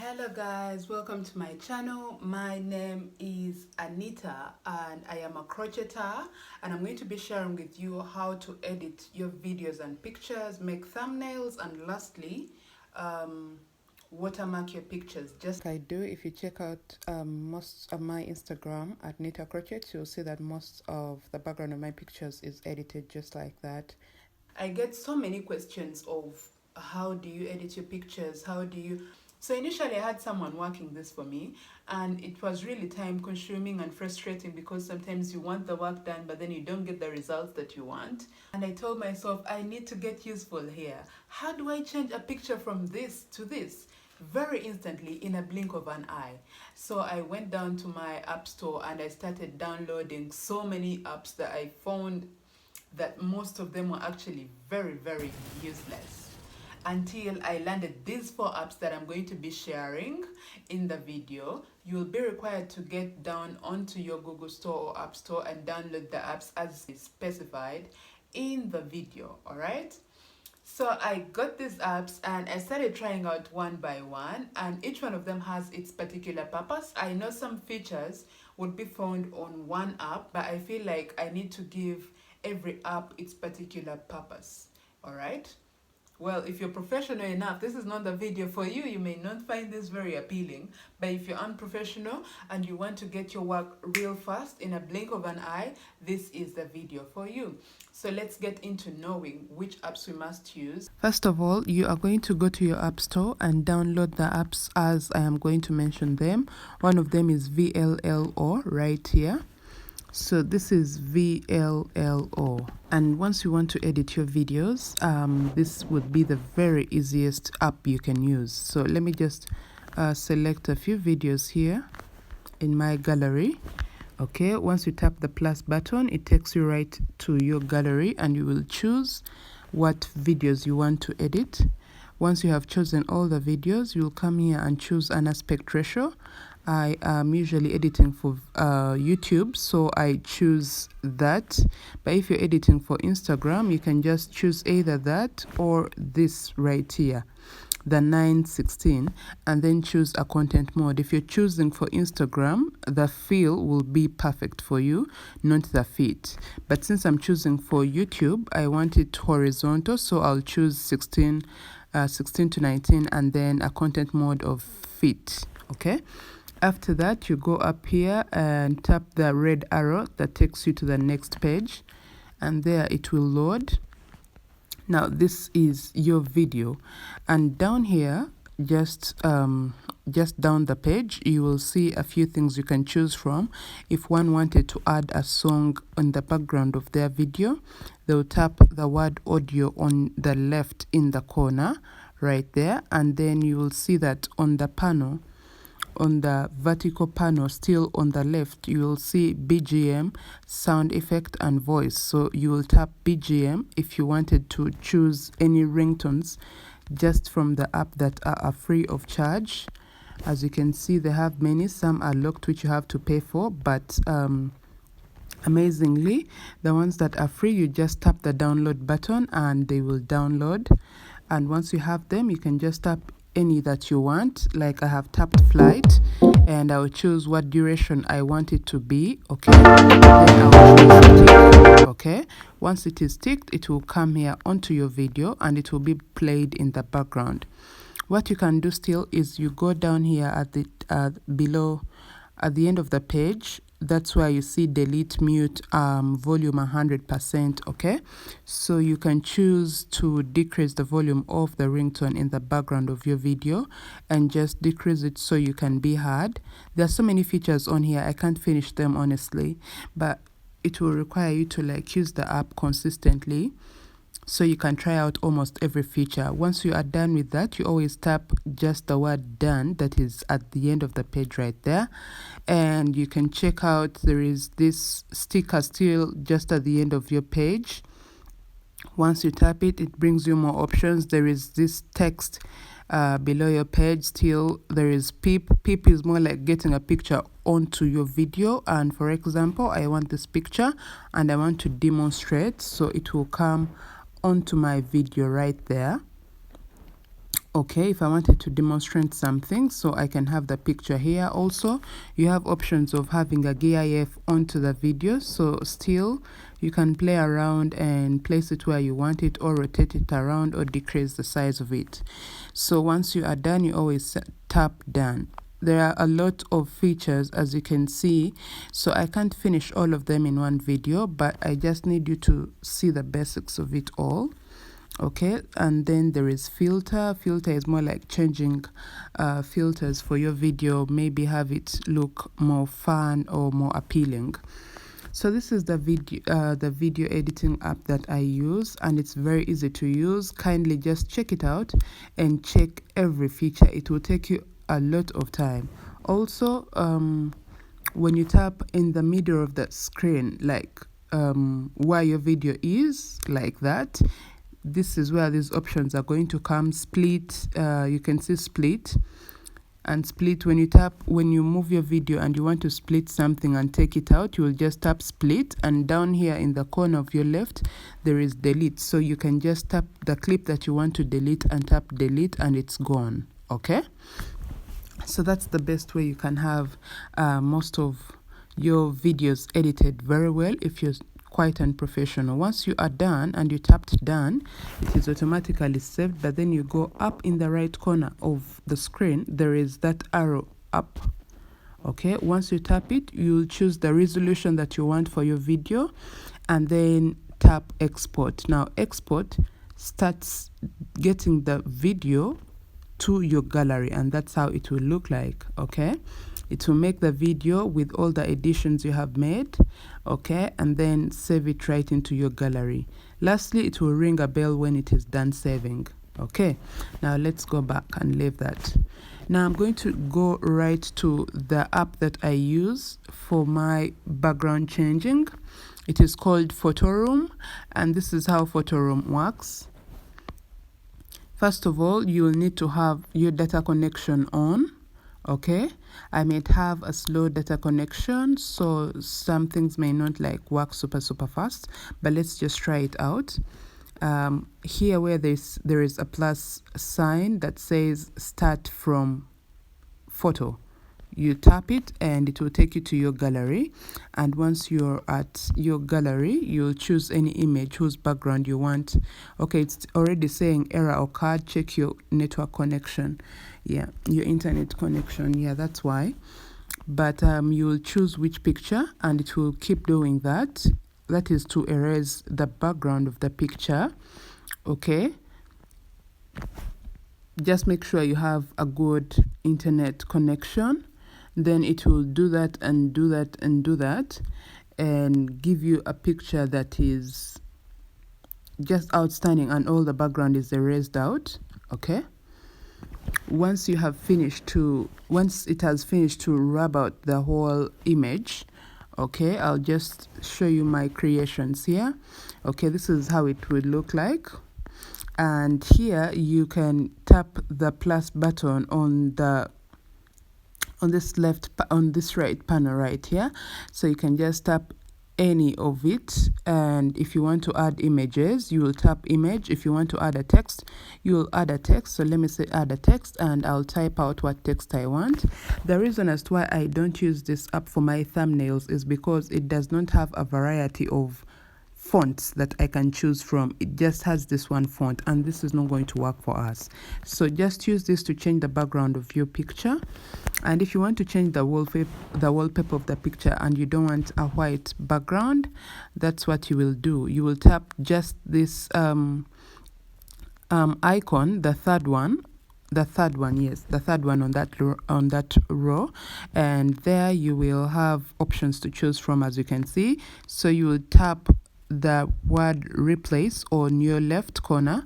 Hello guys, welcome to my channel. My name is Anita and I am a crocheter, and I'm going to be sharing with you how to edit your videos and pictures, make thumbnails, and lastly watermark your pictures just like I do. If you check out most of my Instagram at Nita Crochet, you'll see that most of the background of my pictures is edited just like that. I get so many questions of how do you edit your pictures, so initially I had someone working this for me, and it was really time consuming and frustrating because sometimes you want the work done but then you don't get the results that you want. And I told myself, I need to get useful here. How do I change a picture from this to this very instantly in a blink of an eye? So I went down to my app store and I started downloading so many apps that I found that most of them were actually very useless, until I landed these 4 apps that I'm going to be sharing in the video. You'll be required to get down onto your Google Store or App Store and download the apps as is specified in the video, alright? So I got these apps and I started trying out one by one, and each one of them has its particular purpose. I know some features would be found on one app, but I feel like I need to give every app its particular purpose, alright? Well, if you're professional enough, this is not the video for you. You may not find this very appealing, but if you're unprofessional and you want to get your work real fast in a blink of an eye, this is the video for you. So let's get into knowing which apps we must use. First of all, you are going to go to your app store and download the apps as I am going to mention them. One of them is VLLO right here. So this is VLLO, and once you want to edit your videos, this would be the very easiest app you can use. So let me just select a few videos here in my gallery. Okay, once you tap the plus button, it takes you right to your gallery and you will choose what videos you want to edit. Once you have chosen all the videos, you'll come here and choose an aspect ratio. I am usually editing for YouTube, so I choose that. But if you're editing for Instagram, you can just choose either that or this right here, the 9:16, and then choose a content mode. If you're choosing for Instagram, the feel will be perfect for you, not the fit. But since I'm choosing for YouTube, I want it horizontal, so I'll choose 16 to 19 and then a content mode of fit. Okay, after that you go up here and tap the red arrow that takes you to the next page, and there it will load. Now this is your video, and down here, just down the page, you will see a few things you can choose from. If one wanted to add a song on the background of their video, they'll tap the word audio on the left in the corner right there, and then you will see that on the panel, on the vertical panel still on the left, you will see BGM, sound effect, and voice. So you will tap BGM if you wanted to choose any ringtones just from the app that are free of charge. As you can see, they have many. Some are locked, which you have to pay for, but amazingly, the ones that are free, you just tap the download button and they will download. And once you have them, you can just tap any that you want. Like I have tapped flight, and I will choose what duration I want it to be. Okay, then I will choose tick. Okay, once it is ticked, it will come here onto your video and it will be played in the background. What you can do still is you go down here at the below at the end of the page. That's where you see delete, mute, volume 100%. Okay, so you can choose to decrease the volume of the ringtone in the background of your video and just decrease it so you can be heard. There are so many features on here, I can't finish them honestly, but it will require you to use the app consistently so you can try out almost every feature. Once you are done with that, you always tap just the word done that is at the end of the page right there, and you can check out there is this sticker still just at the end of your page. Once you tap it, it brings you more options. There is this text below your page still. There is peep. Peep is more like getting a picture onto your video, and for example, I want this picture and I want to demonstrate, so it will come onto my video right there. Okay, if I wanted to demonstrate something, so I can have the picture here. Also, you have options of having a GIF onto the video, so still you can play around and place it where you want it, or rotate it around, or decrease the size of it. So once you are done, you always tap done. There are a lot of features, as you can see, so I can't finish all of them in one video, but I just need you to see the basics of it all. Okay, and then there is filter. Filter is more like changing filters for your video, maybe have it look more fun or more appealing. So this is the video editing app that I use, and it's very easy to use. Kindly just check it out and check every feature. It will take you a lot of time. Also, when you tap in the middle of the screen, like where your video is, like that, this is where these options are going to come. Split, you can see split and split. When you move your video and you want to split something and take it out, you will just tap split, and down here in the corner of your left there is delete, so you can just tap the clip that you want to delete and tap delete, and it's gone. Okay, so that's the best way you can have most of your videos edited very well if you're quite unprofessional. Once you are done and you tapped done, it is automatically saved, but then you go up in the right corner of the screen, there is that arrow up. Okay, once you tap it, you'll choose the resolution that you want for your video, and then tap export. Now export starts getting the video to your gallery, and that's how it will look like. Okay, it will make the video with all the additions you have made. Okay, and then save it right into your gallery. Lastly, it will ring a bell when it is done saving. Okay, now let's go back and leave that. Now I'm going to go right to the app that I use for my background changing. It is called Fonto, and this is how Fonto works. First of all, you will need to have your data connection on. Okay, I might have a slow data connection, so some things may not like work super fast, but let's just try it out. Here where there is a plus sign that says start from photo, you tap it and it will take you to your gallery, and once you're at your gallery, you'll choose any image whose background you want. Okay, it's already saying error occurred. Check your network connection. Yeah, your internet connection. Yeah, that's why. But you will choose which picture, and it will keep doing that. That is to erase the background of the picture. Okay, just make sure you have a good internet connection. Then it will do that and do that and do that, and give you a picture that is just outstanding, and all the background is erased out. Okay, once it has finished to rub out the whole image, okay, I'll just show you my creations here. Okay, this is how it would look like, and here you can tap the plus button on this right panel right here, so you can just tap any of it, and if you want to add images, you will tap image. If you want to add a text, you will add a text. So let me say add a text, and I'll type out what text I want. The reason as to why I don't use this app for my thumbnails is because it does not have a variety of fonts that I can choose from. It just has this one font, and this is not going to work for us. So just use this to change the background of your picture. And if you want to change the wallpaper of the picture and you don't want a white background, that's what you will do. You will tap just this icon, the third one on that row, and there you will have options to choose from, as you can see. So you will tap the word replace on your left corner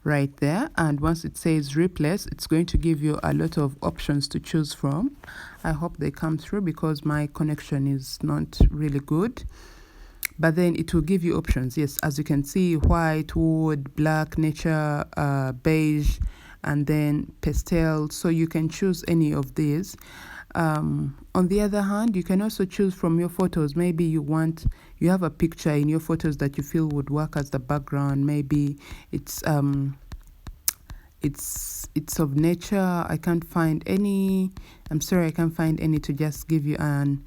right there, and once it says replace, it's going to give you a lot of options to choose from. I hope they come through because my connection is not really good, but then it will give you options. Yes, as you can see, white, wood, black, nature, beige, and then pastel. So you can choose any of these. On the other hand, you can also choose from your photos. Maybe you have a picture in your photos that you feel would work as the background. Maybe it's it's of nature. I can't find any. I'm sorry, I can't find any to just give you an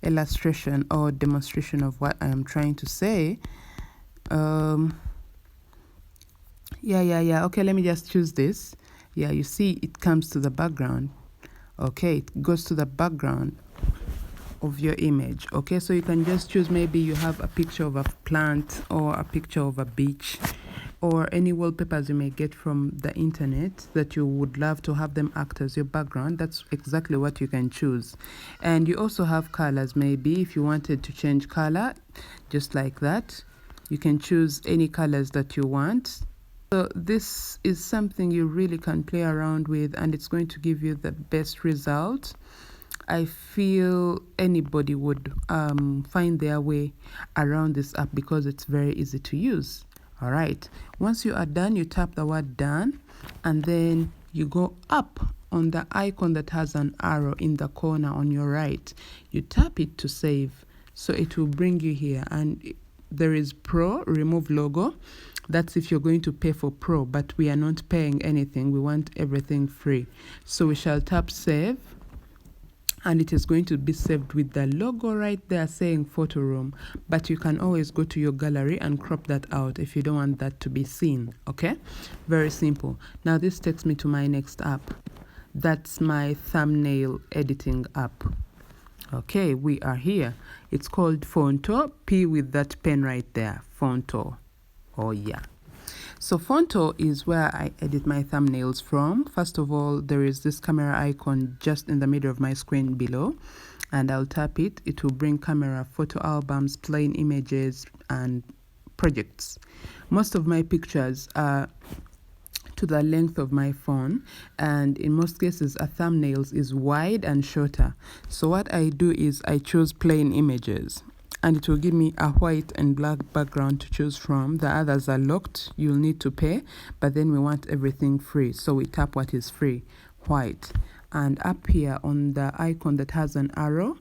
illustration or demonstration of what I am trying to say. Yeah. Okay, let me just choose this. Yeah, you see it comes to the background. Okay, it goes to the background of your image. Okay, so you can just choose, maybe you have a picture of a plant or a picture of a beach or any wallpapers you may get from the internet that you would love to have them act as your background. That's exactly what you can choose. And you also have colors. Maybe if you wanted to change color, just like that, you can choose any colors that you want. So this is something you really can play around with, and it's going to give you the best result. I feel anybody would find their way around this app because it's very easy to use. All right, once you are done, you tap the word done, and then you go up on the icon that has an arrow in the corner on your right. You tap it to save, so it will bring you here, and there is Pro, remove logo. That's if you're going to pay for Pro, but we are not paying anything. We want everything free. So we shall tap save, and it is going to be saved with the logo right there saying photo room. But you can always go to your gallery and crop that out if you don't want that to be seen. Okay, very simple. Now this takes me to my next app. That's my thumbnail editing app. Okay, we are here. It's called Fonto. P with that pen right there, Fonto. Oh yeah. So Fonto is where I edit my thumbnails from. First of all, there is this camera icon just in the middle of my screen below, and I'll tap it. It will bring camera, photo albums, plain images, and projects. Most of my pictures are to the length of my phone, and in most cases a thumbnails is wide and shorter. So what I do is I choose plain images, and it will give me a white and black background to choose from. The others are locked, you'll need to pay, but then we want everything free, so we tap what is free, white. And up here on the icon that has an arrow,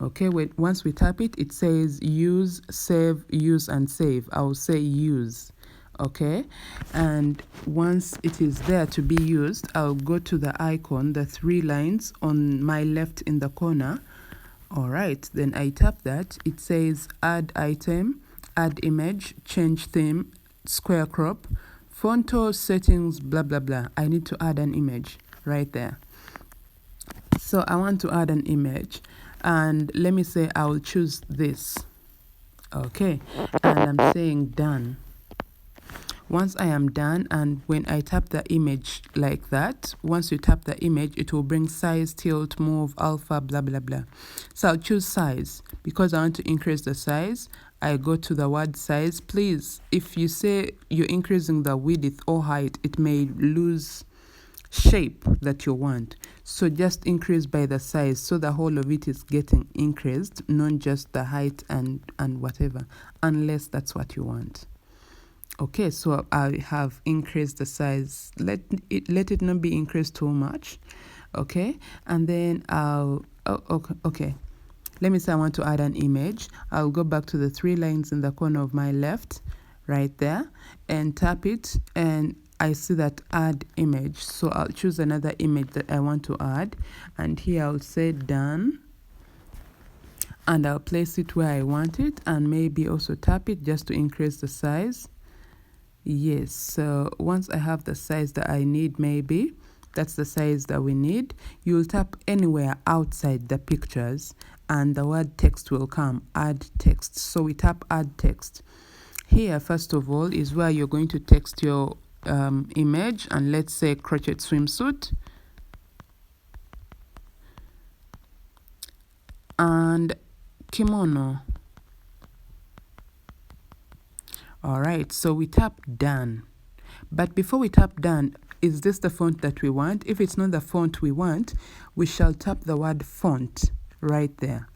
okay, once we tap it, it says use, save, use, and save. I'll say use. Okay, and once it is there to be used, I'll go to the icon, the 3 lines on my left in the corner. All right, then I tap that. It says add item, add image, change theme, square crop, Fonto settings, blah blah blah. I need to add an image right there. So I want to add an image, and let me say I will choose this. Okay, and I'm saying done. Once I am done, and when I tap the image like that, once you tap the image, it will bring size, tilt, move, alpha, blah, blah, blah. So I'll choose size because I want to increase the size. I go to the word size. Please, if you say you're increasing the width or height, it may lose shape that you want. So just increase by the size, so the whole of it is getting increased, not just the height and whatever, unless that's what you want. Okay, so I have increased the size. Let it not be increased too much. Okay, and then okay. Let me say I want to add an image. I'll go back to the 3 lines in the corner of my left, right there, and tap it, and I see that add image. So I'll choose another image that I want to add, and here I'll say done, and I'll place it where I want it, and maybe also tap it just to increase the size. Yes, so once I have the size that I need, maybe that's the size that we need, you'll tap anywhere outside the pictures and the word text will come, add text. So we tap add text. Here, first of all, is where you're going to text your image, and let's say crochet swimsuit, and kimono. All right, so we tap done. But before we tap done, is this the font that we want? If it's not the font we want, we shall tap the word font right there.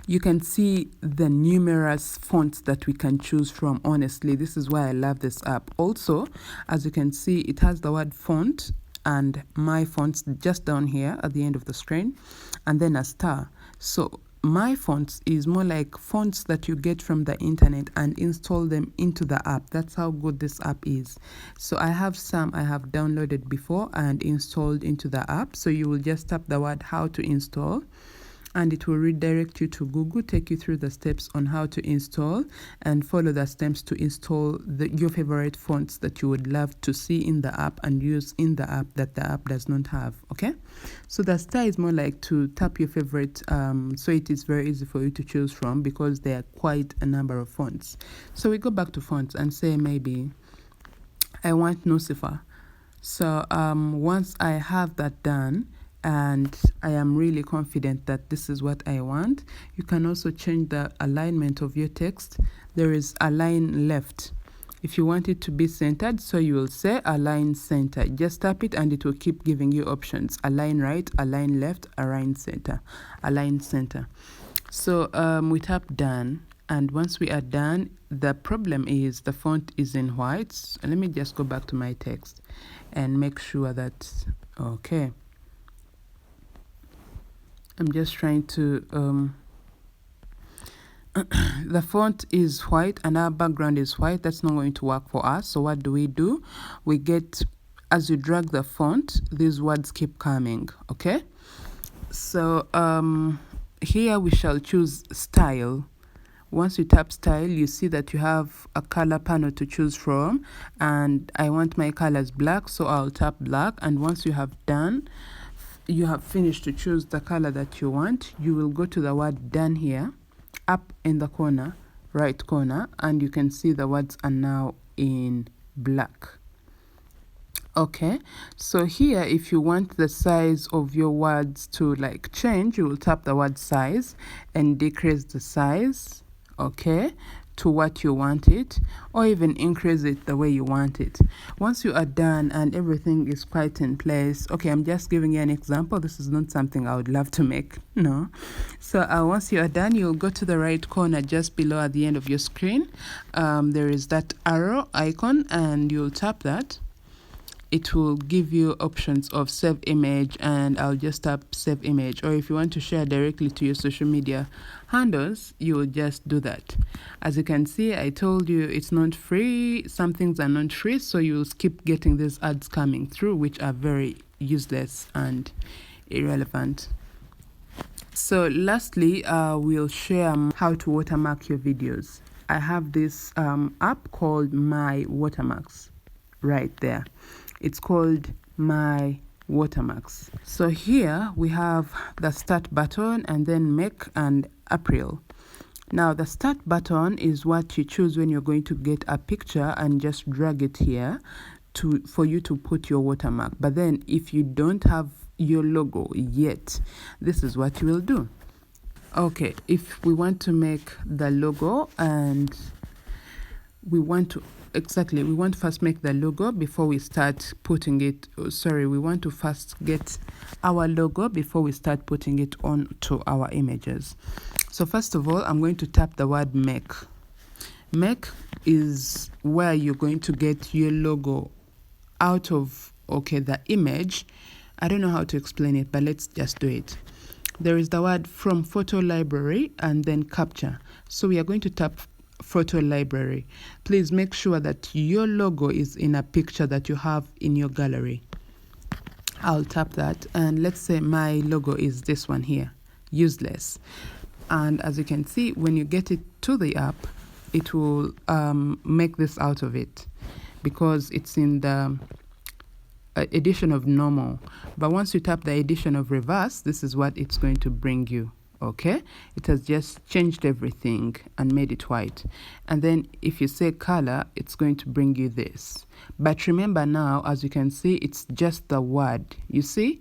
You can see the numerous fonts that we can choose from. Honestly, this is why I love this app. Also, as you can see, it has the word font and my fonts just down here at the end of the screen, and then a star. So my fonts is more like fonts that you get from the internet and install them into the app. That's how good this app is. So I have some I have downloaded before and installed into the app. So you will just tap the word how to install, and it will redirect you to Google, take you through the steps on how to install, and follow the steps to install your favorite fonts that you would love to see in the app and use in the app that the app does not have. Okay, so the style is more like to tap your favorite, so it is very easy for you to choose from because there are quite a number of fonts. So we go back to fonts and say maybe I want Nucifer. So once I have that done, and I am really confident that this is what I want, you can also change the alignment of your text. There is align left. If you want it to be centered, so you will say align center. Just tap it and it will keep giving you options. Align right, align left, align center, align center. So we tap done, and once we are done, the problem is the font is in white. So let me just go back to my text and make sure that's okay. I'm just trying to, the font is white and our background is white. That's not going to work for us. So what do? We get, as you drag the font, these words keep coming, okay? So here we shall choose style. Once you tap style, you see that you have a color panel to choose from, and I want my colors black, so I'll tap black. And once you have done, you have finished to choose the color that you want, you will go to the word done here, up in the corner, right corner, and you can see the words are now in black. Okay, so here if you want the size of your words to like change, you will tap the word size and decrease the size, okay, to what you want it, or even increase it the way you want it. Once you are done and everything is quite in place, okay, I'm just giving you an example. This is not something I would love to make, no. So once you are done, you'll go to the right corner just below at the end of your screen. There is that arrow icon and you'll tap that. It will give you options of save image, and I'll just tap save image. Or if you want to share directly to your social media handles, you will just do that. As you can see, I told you it's not free. Some things are not free, so you'll keep getting these ads coming through, which are very useless and irrelevant. So lastly, we'll share how to watermark your videos. I have this app called My Watermarks right there. It's called My Watermarks. So here we have the start button and then make and April. Now the start button is what you choose when you're going to get a picture and just drag it here for you to put your watermark. But then if you don't have your logo yet, this is what you will do. Okay, if we want to make the logo and we want to first make the logo before we start putting it, we want to first get our logo before we start putting it on to our images. So first of all, I'm going to tap the word make. Make is where you're going to get your logo out of, the image. I don't know how to explain it, but let's just do it. There is the word from photo library and then capture. So we are going to tap photo library. Please make sure that your logo is in a picture that you have in your gallery. I'll tap that, and let's say my logo is this one here, useless. And as you can see, when you get it to the app, it will make this out of it because it's in the edition of normal. But once you tap the edition of reverse, this is what it's going to bring you. Okay, it has just changed everything and made it white. And then if you say color, it's going to bring you this. But remember now, as you can see, it's just the word. You see,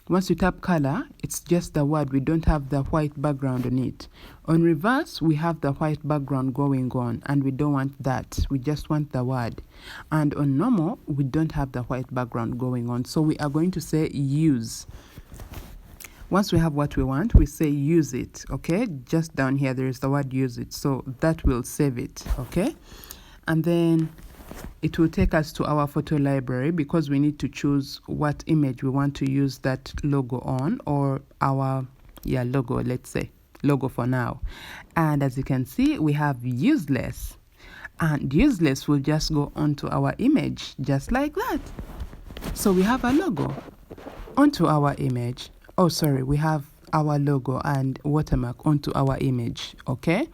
once you tap color, it's just the word. We don't have the white background on it. On reverse, we have the white background going on, and we don't want that. We just want the word. And on normal, we don't have the white background going on. So we are going to say use. Once we have what we want, we say use it, okay? Just down here, there is the word use it. So that will save it, okay? And then it will take us to our photo library because we need to choose what image we want to use that logo on, or our logo, let's say. logo for now. And as you can see, we have useless, and useless will just go onto our image just like that. So we have a logo onto our image. Oh, sorry, we have our logo and watermark onto our image. Okay,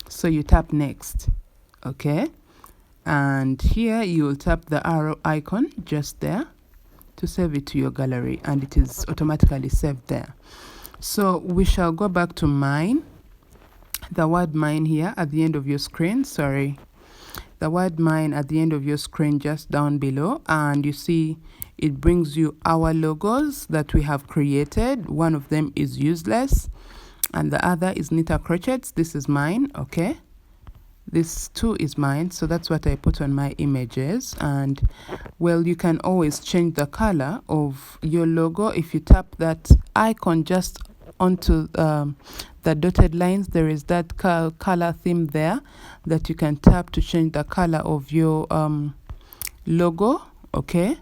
so you tap next. Okay, and here you will tap the arrow icon just there to save it to your gallery, and it is automatically saved there. So we shall go back to mine, the word mine here at the end of your screen. Sorry, the word mine at the end of your screen just down below, and you see it brings you our logos that we have created. One of them is useless and the other is knitted crochets. This is mine. Okay, this too is mine, so that's what I put on my images. And well, you can always change the color of your logo. If you tap that icon just onto the dotted lines, there is that color theme there that you can tap to change the color of your logo. Okay,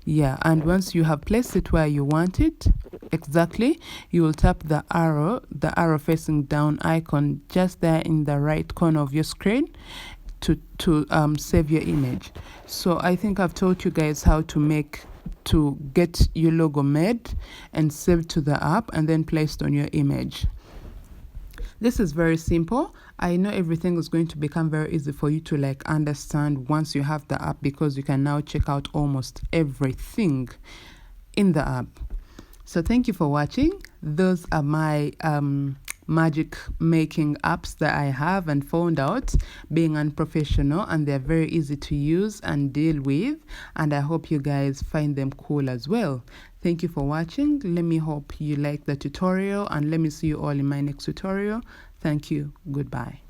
yeah, and once you have placed it where you want it exactly, you will tap the arrow facing down icon just there in the right corner of your screen to save your image. So I think I've taught you guys how to get your logo made and saved to the app and then placed on your image. This is very simple. I know everything is going to become very easy for you to understand once you have the app, because you can now check out almost everything in the app. So thank you for watching. Those are my magic making apps that I have and found out being unprofessional, and they're very easy to use and deal with, and I hope you guys find them cool as well. Thank you for watching. Let me hope you like the tutorial, and let me see you all in my next tutorial. Thank you. Goodbye.